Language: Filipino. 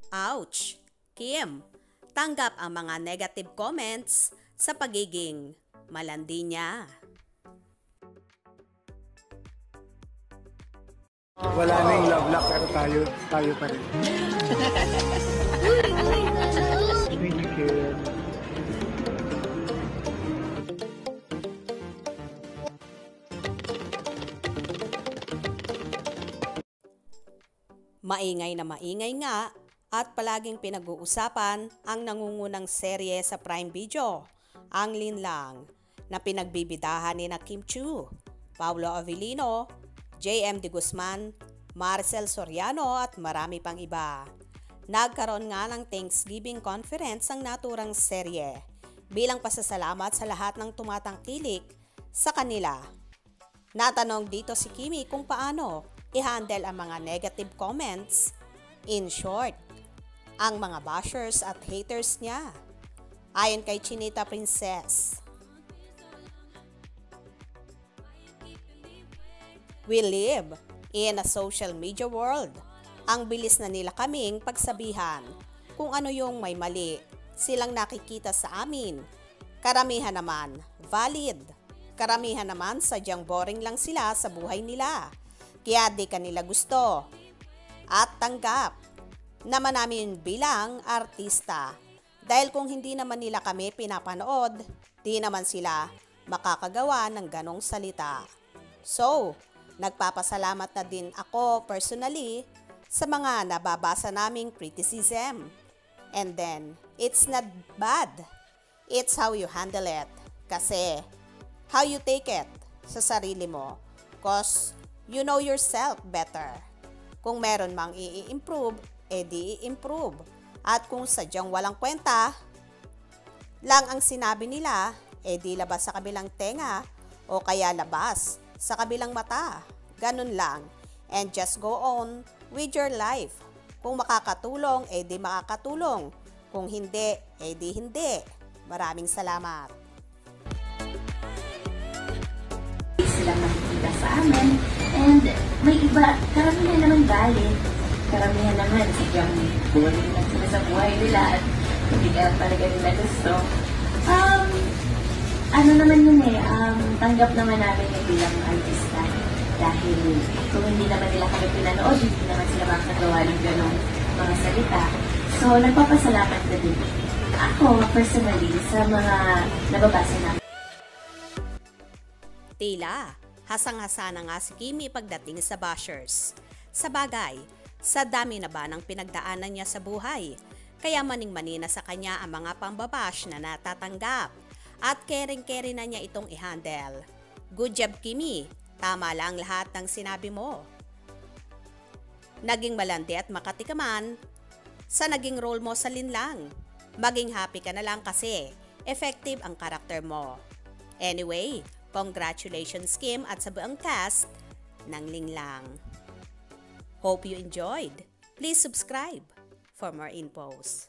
Ouch! Kim, tanggap ang mga negative comments sa pagiging malandi niya. Wala na yung love lock pero tayo pa rin. Thank you, Kim. Maingay na maingay nga at palaging pinag-uusapan ang nangungunang serye sa Prime Video, ang Linlang, na pinagbibidahan ni Kim Chiu, Paolo Avellino, JM De Guzman, Marcel Soriano at marami pang iba. Nagkaroon nga ng Thanksgiving conference ang naturang serye bilang pasasalamat sa lahat ng tumatangkilik sa kanila. Natanong dito si Kimi kung paano i-handle ang mga negative comments. In short, ang mga bashers at haters niya. Ayon kay Chinita Princess, "We live in a social media world. Ang bilis na nila kaming pagsabihan kung ano yung may mali silang nakikita sa amin. Karamihan naman valid. Karamihan naman sadyang boring lang sila sa buhay nila. Kaya di kanila gusto. At tanggap naman namin bilang artista. Dahil kung hindi naman nila kami pinapanood, di naman sila makakagawa ng ganong salita. So, nagpapasalamat na din ako personally sa mga nababasa naming criticism. And then, it's not bad. It's how you handle it. Kasi, how you take it sa sarili mo. 'Cause you know yourself better. Kung meron mang i-improve, edi i-improve. At kung sadyang walang kwenta lang ang sinabi nila, edi labas sa kabilang tenga o kaya labas sa kabilang mata. Ganun lang. And just go on with your life. Kung makakatulong, edi makakatulong. Kung hindi, edi hindi. Maraming salamat." Sila makikita sa amin. And may iba, karamihan naman valid. Karamihan naman sadyang boring lang sila sa buhay nila at hindi ka talaga nila gusto. Ano naman yun tanggap naman namin yung bilang artista. Dahil kung hindi naman nila kami pinanood, hindi naman sila makagawa ng ganong mga salita. So, nagpapasalamat na din ako personally sa mga nababasa namin. Tila, hasang-hasa na nga si Kimi pagdating sa bashers. Sa bagay, sa dami na ba ng pinagdaanan niya sa buhay, kaya maning-mani na sa kanya ang mga pambabash na natatanggap at kering-keri na niya itong i-handle. Good job, Kimi. Tama lang lahat ng sinabi mo. Naging malandi at makatikaman sa naging role mo sa Linlang. Maging happy ka na lang kasi effective ang karakter mo. Anyway, congratulations Kim at sa buong cast ng Linlang. Hope you enjoyed. Please subscribe for more infos.